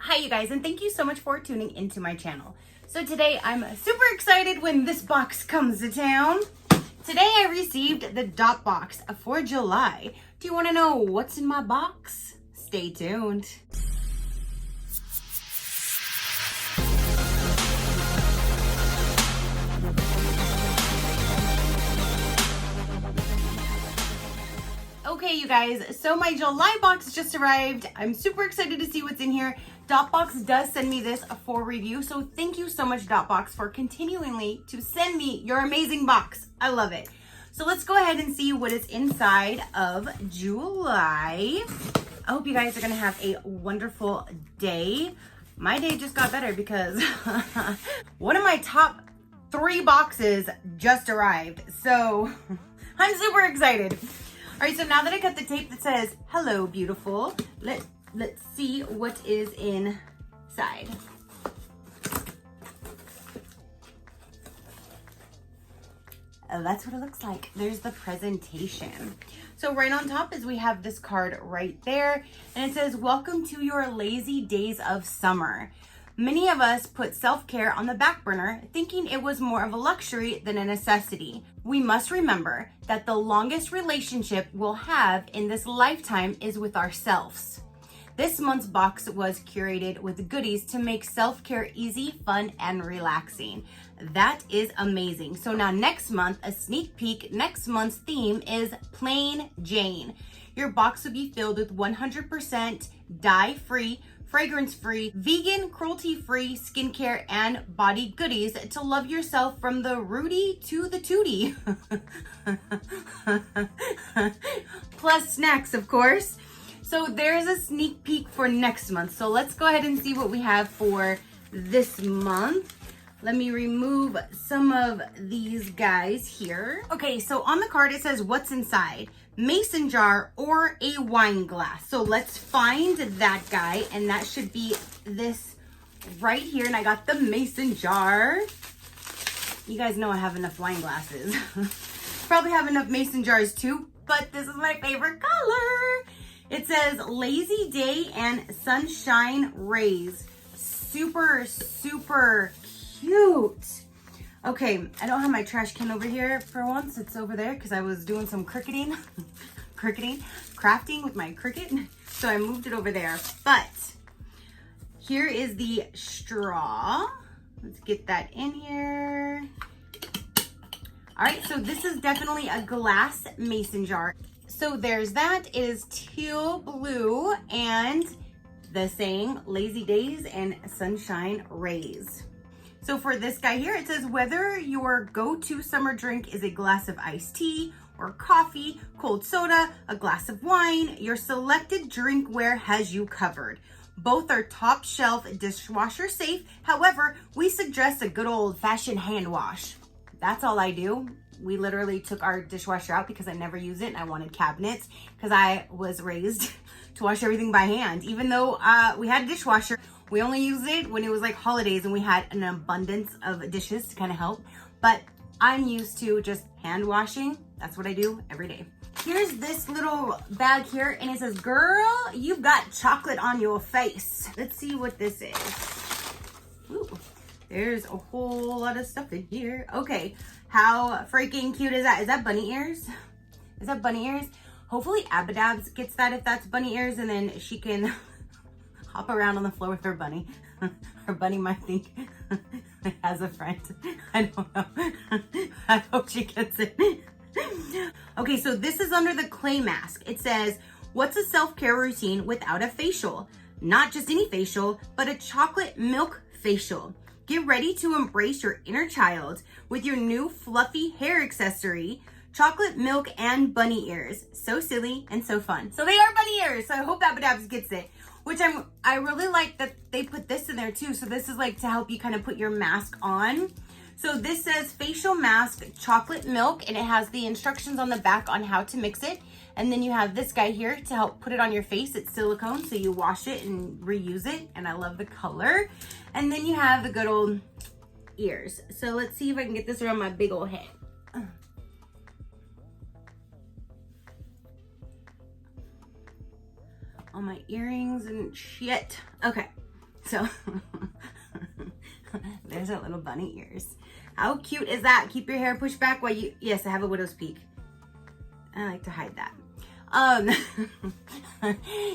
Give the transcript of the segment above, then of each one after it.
Hi you guys, and thank you so much for tuning into my channel. So today I'm super excited when this box comes to town. Today I received the Dot Boxx for July. Do you want to know what's in my box? Stay tuned. Okay, you guys, so my July box just arrived. I'm super excited to see what's in here. Dot Boxx does send me this for review, so thank you so much, Dot Boxx, for continually to send me your amazing box. I love it. So let's go ahead and see what is inside of July. I hope you guys are gonna have a wonderful day. My day just got better because one of my top 3 boxes just arrived. So I'm super excited. All right, so now that I got the tape that says, "Hello, beautiful," let's see what is inside. Oh, that's what it looks like. There's the presentation. So right on top is we have this card right there, and it says, "Welcome to your lazy days of summer." Many of us put self-care on the back burner, thinking it was more of a luxury than a necessity. We must remember that the longest relationship we'll have in this lifetime is with ourselves. This month's box was curated with goodies to make self-care easy, fun, and relaxing. That is amazing. So now next month, a sneak peek, next month's theme is Plain Jane. Your box will be filled with 100% dye-free, fragrance-free, vegan, cruelty-free skincare and body goodies to love yourself from the Rudy to the Tootie. Plus snacks, of course. So there's a sneak peek for next month. So let's go ahead and see what we have for this month. Let me remove some of these guys here. Okay, so on the card it says what's inside. Mason jar or a wine glass. So let's find that guy, and that should be this right here. And I got the mason jar. You guys know I have enough wine glasses. Probably have enough mason jars too, but this is my favorite color. It says Lazy Day and Sunshine Rays. Super, super cute. Okay, I don't have my trash can over here for once. It's over there because I was doing some crafting with my Cricut. So I moved it over there. But here is the straw. Let's get that in here. All right, so this is definitely a glass mason jar. So there's that. It is teal blue and the saying Lazy Days and Sunshine Rays. So for this guy here, it says whether your go-to summer drink is a glass of iced tea or coffee, cold soda, a glass of wine, your selected drinkware has you covered. Both are top shelf dishwasher safe. However, we suggest a good old fashioned hand wash. That's all I do. We literally took our dishwasher out because I never use it and I wanted cabinets because I was raised to wash everything by hand. Even though we had a dishwasher, we only used it when it was like holidays and we had an abundance of dishes to kind of help. But I'm used to just hand washing. That's what I do every day. Here's this little bag here and it says, "Girl, you've got chocolate on your face." Let's see what this is. Ooh, there's a whole lot of stuff in here. Okay, how freaking cute is that? Is that bunny ears? Is that bunny ears? Hopefully Abadabs gets that if that's bunny ears, and then she can hop around on the floor with her bunny. Her bunny might think has a friend. I don't know. I hope she gets it. Okay, so this is under the clay mask. It says, "What's a self-care routine without a facial? Not just any facial, but a chocolate milk facial. Get ready to embrace your inner child with your new fluffy hair accessory, chocolate milk and bunny ears. So silly and so fun." So they are bunny ears. So I hope Abadabs gets it. Which I really like that they put this in there too. So this is like to help you kind of put your mask on. So this says facial mask, chocolate milk, and it has the instructions on the back on how to mix it. And then you have this guy here to help put it on your face. It's silicone, so you wash it and reuse it. And I love the color. And then you have the good old ears. So let's see if I can get this around my big old head. All my earrings and shit. Okay, So there's our little bunny ears. How cute is that? Keep your hair pushed back while you, yes, I have a widow's peak. I like to hide that.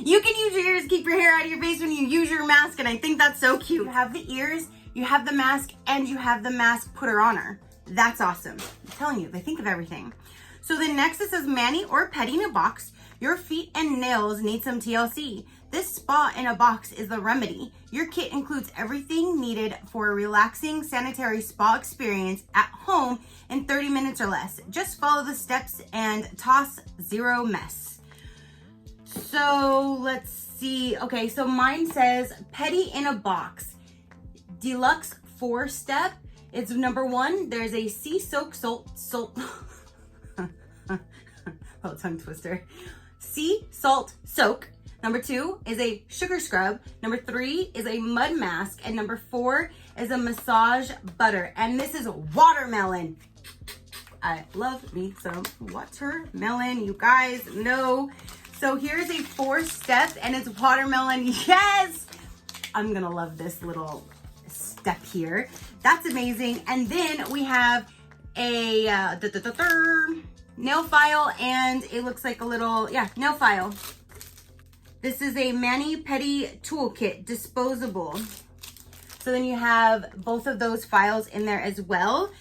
You can use your ears to keep your hair out of your face when you use your mask, and I think that's so cute. You have the ears, you have the mask, and you have the mask putter on her. That's awesome. I'm telling you, they think of everything. So then next it says Mani or Pedi in a box. Your feet and nails need some TLC. This spa in a box is the remedy. Your kit includes everything needed for a relaxing sanitary spa experience at home in 30 minutes or less. Just follow the steps and toss zero mess. So let's see. Okay, so mine says Pedi in a box. Deluxe 4-step. It's number 1. There's a sea soak salt. Oh, tongue twister. Sea salt soak. Number 2 is a sugar scrub. Number 3 is a mud mask. And number 4 is a massage butter. And this is watermelon. I love me some watermelon. You guys know. So here's a 4-step and it's watermelon. Yes! I'm gonna love this little step here. That's amazing. And then we have a nail file, and it looks like a little, nail file. This is a Mani Pedi toolkit, disposable. So then you have both of those files in there as well.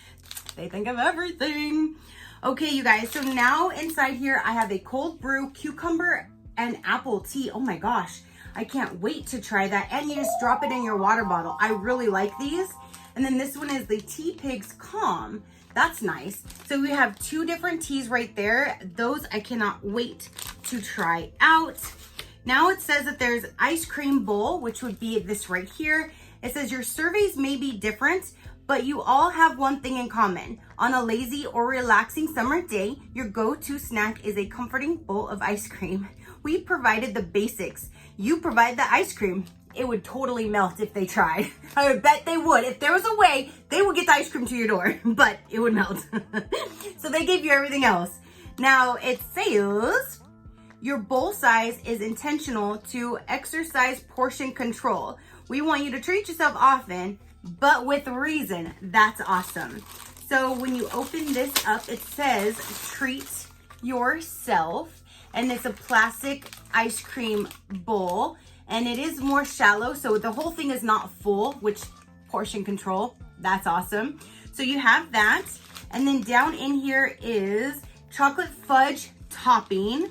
They think of everything. Okay, you guys, so now inside here, I have a cold brew cucumber and apple tea. Oh my gosh, I can't wait to try that. And you just drop it in your water bottle. I really like these. And then this one is the Tea Pigs Calm. That's nice. So we have 2 different teas right there. Those I cannot wait to try out. Now it says that there's ice cream bowl, which would be this right here. It says your surveys may be different, but you all have one thing in common. On a lazy or relaxing summer day, your go-to snack is a comforting bowl of ice cream. We provided the basics. You provide the ice cream. It would totally melt if they tried. I would bet they would. If there was a way, they would get the ice cream to your door, but it would melt. So they gave you everything else. Now it says your bowl size is intentional to exercise portion control. We want you to treat yourself often, but with reason. That's awesome. So when you open this up, it says treat yourself, and it's a plastic ice cream bowl, and it is more shallow, so the whole thing is not full, which portion control, that's awesome. So you have that, and then down in here is chocolate fudge topping.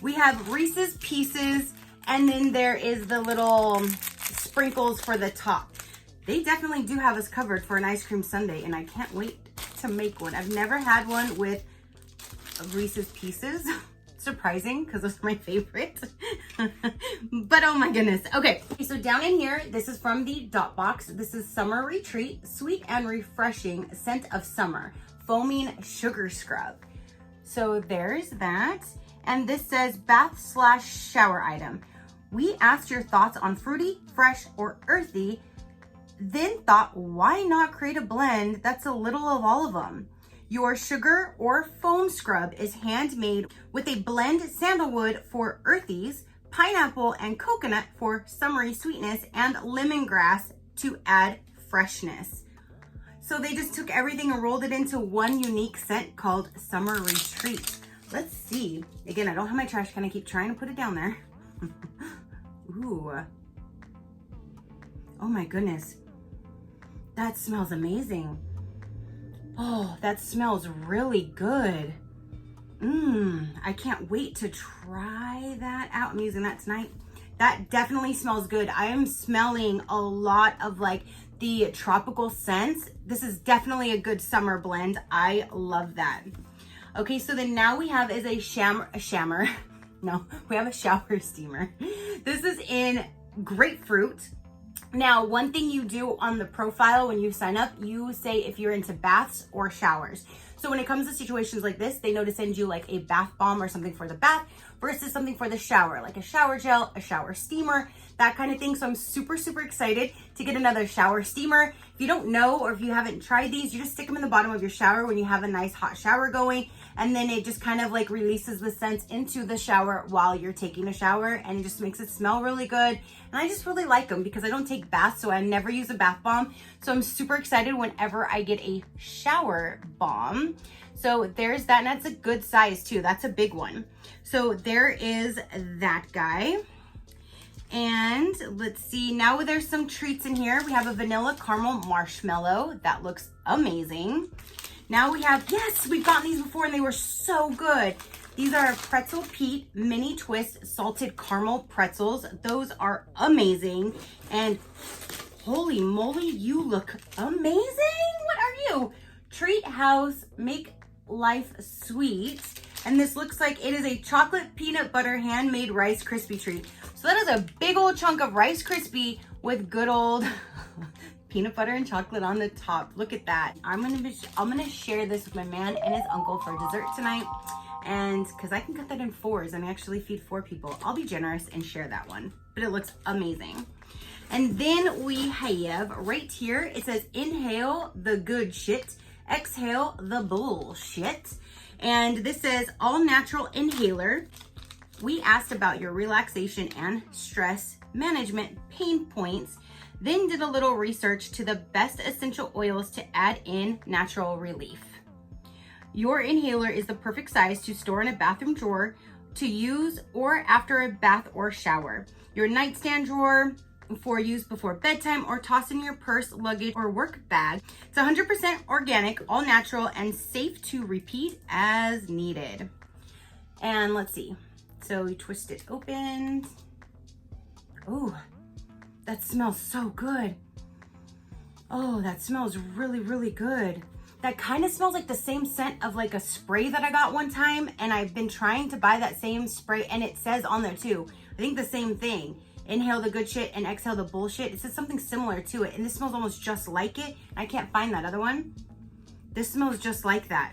We have Reese's Pieces, and then there is the little sprinkles for the top. They definitely do have us covered for an ice cream sundae, and I can't wait to make one. I've never had one with Reese's Pieces. Surprising, because those are my favorite. But oh my goodness. Okay, so down in here, this is from the Dot Boxx. This is Summer Retreat, sweet and refreshing scent of summer, foaming sugar scrub. So there's that. And this says bath/shower item. We asked your thoughts on fruity, fresh, or earthy, then thought, why not create a blend that's a little of all of them? Your sugar or foam scrub is handmade with a blend sandalwood for earthies, pineapple and coconut for summery sweetness, and lemongrass to add freshness. So they just took everything and rolled it into one unique scent called Summer Retreat. Let's see. Again, I don't have my trash can. I keep trying to put it down there. Ooh. Oh my goodness. That smells amazing. Oh, that smells really good. I can't wait to try that out. I'm using that tonight. That definitely smells good. I am smelling a lot of like the tropical scents. This is definitely a good summer blend. I love that. Okay, so then now we have is a shower steamer. This is in grapefruit. Now, one thing you do on the profile when you sign up, you say if you're into baths or showers. So when it comes to situations like this, they know to send you like a bath bomb or something for the bath versus something for the shower, like a shower gel, a shower steamer, that kind of thing. So I'm super, super excited to get another shower steamer. If you don't know, or if you haven't tried these, you just stick them in the bottom of your shower when you have a nice hot shower going, and then it just kind of like releases the scents into the shower while you're taking a shower, and it just makes it smell really good. And I just really like them because I don't take baths, so I never use a bath bomb. So I'm super excited whenever I get a shower bomb. So there's that, and that's a good size too. That's a big one. So there is that guy. And let's see, now there's some treats in here. We have a vanilla caramel marshmallow. That looks amazing. Now we have, yes, we've gotten these before and they were so good. These are Pretzel Pete Mini Twist Salted Caramel Pretzels. Those are amazing. And holy moly, you look amazing. What are you? Treat House Make Life Sweet. And this looks like it is a chocolate peanut butter handmade Rice Krispie treat. So that is a big old chunk of Rice Krispie with good old peanut butter and chocolate on the top. Look at that. I'm gonna share this with my man and his uncle for dessert tonight. And because I can cut that in 4s and actually feed 4 people, I'll be generous and share that one. But it looks amazing. And then we have right here, it says inhale the good shit, exhale the bullshit. And this says all natural inhaler. We asked about your relaxation and stress management pain points, then did a little research to the best essential oils to add in natural relief. Your inhaler is the perfect size to store in a bathroom drawer to use or after a bath or shower. Your nightstand drawer for use before bedtime, or toss in your purse, luggage, or work bag. It's 100% organic, all natural, and safe to repeat as needed. And let's see. So we twist it open. Oh, that smells so good. Oh, that smells really, really good. That kind of smells like the same scent of like a spray that I got one time, and I've been trying to buy that same spray, and it says on there too, I think the same thing. Inhale the good shit and exhale the bullshit. It says something similar to it, and this smells almost just like it. I can't find that other one. This smells just like that.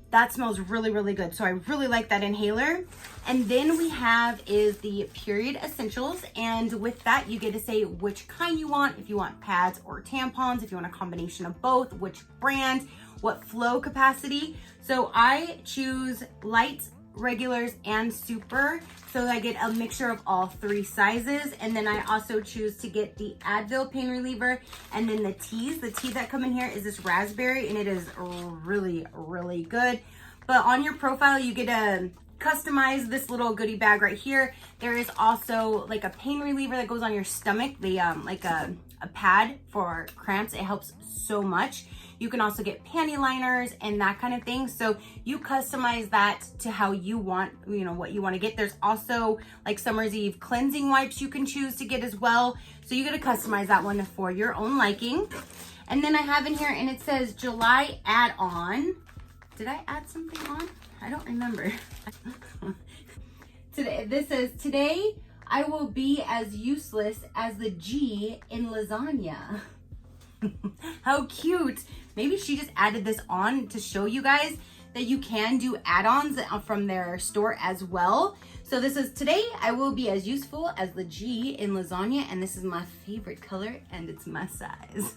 That smells really, really good. So I really like that inhaler. And then we have is the period essentials. And with that, you get to say which kind you want. If you want pads or tampons, if you want a combination of both, which brand, what flow capacity. So I choose light, regulars, and super. So I get a mixture of all 3 sizes. And then I also choose to get the Advil pain reliever, and then the teas. The tea that come in here is this raspberry, and it is really, really good. But on your profile, you get to customize this little goodie bag right here. There is also like a pain reliever that goes on your stomach, the like a pad for cramps. It helps so much. You can also get panty liners and that kind of thing. So you customize that to how you want, you know, what you want to get. There's also like Summer's Eve cleansing wipes you can choose to get as well. So you got to customize that one for your own liking. And then I have in here, and it says July add-on. Did I add something on? I don't remember. Today, this says, today I will be as useless as the G in lasagna. How cute. Maybe she just added this on to show you guys that you can do add-ons from their store as well. So this is, today I will be as useful as the G in lasagna, and this is my favorite color and it's my size.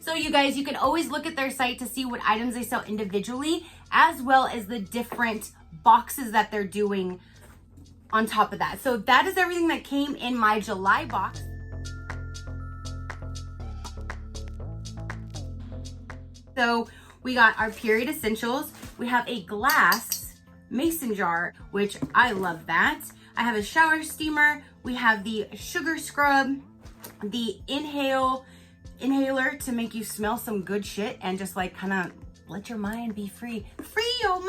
So you guys, you can always look at their site to see what items they sell individually, as well as the different boxes that they're doing on top of that. So that is everything that came in my July box. So we got our period essentials. We have a glass mason jar, which I love that. I have a shower steamer. We have the sugar scrub, the inhaler to make you smell some good shit and just like kind of let your mind be free. Free your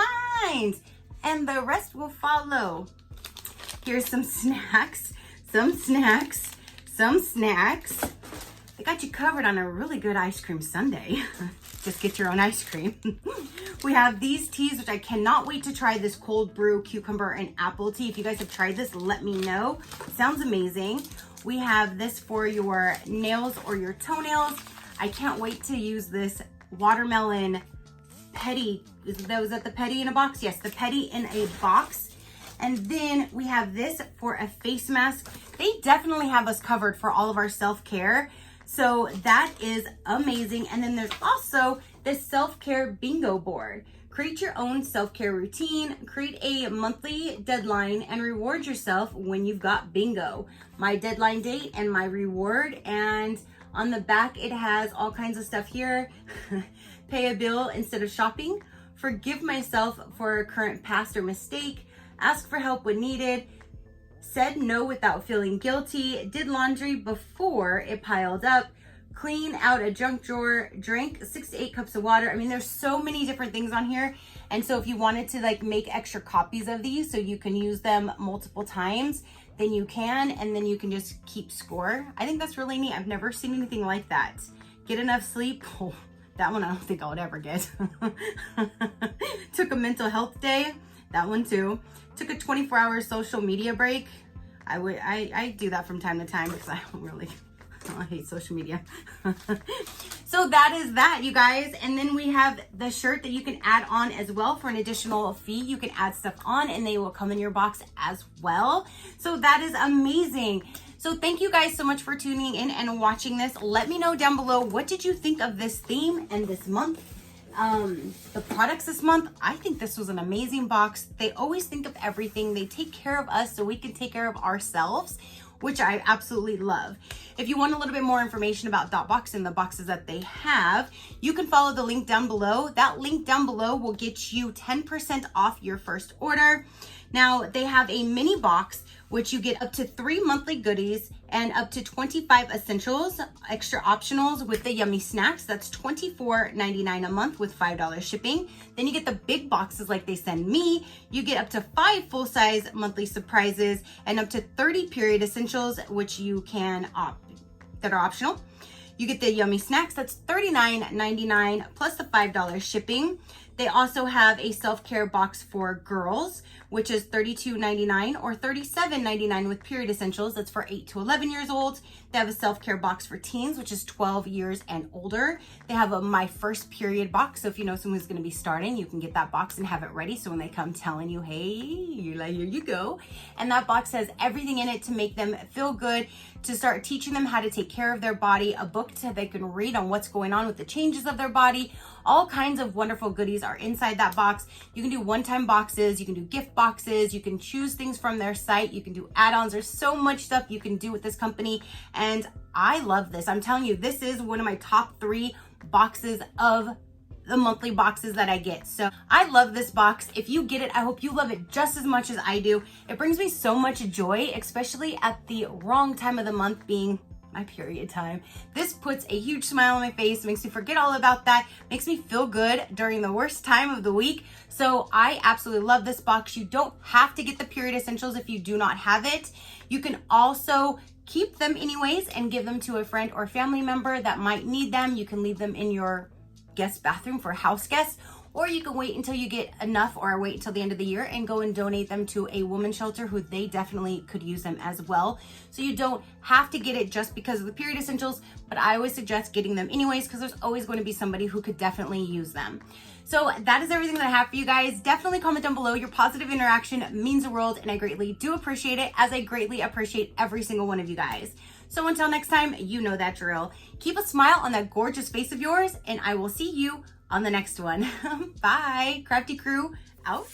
mind, and the rest will follow. Here's some snacks, They got you covered on a really good ice cream sundae. Just get your own ice cream. We have these teas, which I cannot wait to try, this cold brew cucumber and apple tea. If you guys have tried this, let me know. It sounds amazing. We have this for your nails or your toenails. I can't wait to use this watermelon Pedi. Was that the Pedi in a box? Yes, the Pedi in a box. And then we have this for a face mask. They definitely have us covered for all of our self-care. So that is amazing. And then there's also this self-care bingo board. Create your own self-care routine, create a monthly deadline, and reward yourself when you've got bingo. My deadline date and my reward, and on the back it has all kinds of stuff here. Pay a bill instead of shopping, forgive myself for a current past or mistake, ask for help when needed, said no without feeling guilty, did laundry before it piled up, clean out a junk drawer, drank 6 to 8 cups of water. I mean, there's so many different things on here. And so if you wanted to like make extra copies of these so you can use them multiple times, then you can, and then you can just keep score. I think that's really neat. I've never seen anything like that. Get enough sleep. Oh, that one I don't think I would ever get. Took a mental health day. That one too. Took a 24-hour social media break. I do that from time to time because I hate social media. So that is that, you guys. And then we have the shirt that you can add on as well for an additional fee. You can add stuff on and they will come in your box as well. So that is amazing. So thank you guys so much for tuning in and watching this. Let me know down below, what did you think of this theme and this month? The products this month. I think this was an amazing box. They always think of everything. They take care of us so we can take care of ourselves, which I absolutely love. If you want a little bit more information about Dot Boxx and the boxes that they have, you can follow the link down below. That link down below will get you 10% off your first order. Now, they have a mini box, which you get up to 3 monthly goodies and up to 25 essentials, extra optionals with the yummy snacks. That's $24.99 a month with $5 shipping. Then you get the big boxes like they send me. You get up to 5 full-size monthly surprises and up to 30 period essentials, which you can that are optional. You get the yummy snacks. That's $39.99 plus the $5 shipping. They also have a self-care box for girls, which is $32.99 or $37.99 with period essentials. That's for 8 to 11 years old. They have a self-care box for teens, which is 12 years and older. They have a My First Period box. So if you know someone who's going to be starting, you can get that box and have it ready. So when they come telling you, hey, you're like, here you go. And that box has everything in it to make them feel good, to start teaching them how to take care of their body, a book so they can read on what's going on with the changes of their body. All kinds of wonderful goodies are inside that box. You can do one-time boxes, you can do gift boxes, you can choose things from their site, you can do add-ons. There's so much stuff you can do with this company, and I love this. I'm telling you, this is one of my top 3 boxes of the monthly boxes that I get. So I love this box. If you get it, I hope you love it just as much as I do. It brings me so much joy, especially at the wrong time of the month, being my period time. This puts a huge smile on my face, makes me forget all about that, makes me feel good during the worst time of the week. So I absolutely love this box. You don't have to get the period essentials if you do not have it. You can also keep them anyways and give them to a friend or family member that might need them. You can leave them in your guest bathroom for house guests, or you can wait until you get enough, or wait until the end of the year and go and donate them to a women's shelter who they definitely could use them as well. So you don't have to get it just because of the period essentials, but I always suggest getting them anyways because there's always going to be somebody who could definitely use them. So that is everything that I have for you guys. Definitely comment down below. Your positive interaction means the world, and I greatly do appreciate it, as I greatly appreciate every single one of you guys. So until next time, you know that drill. Keep a smile on that gorgeous face of yours, and I will see you on the next one. Bye. Crafty crew out.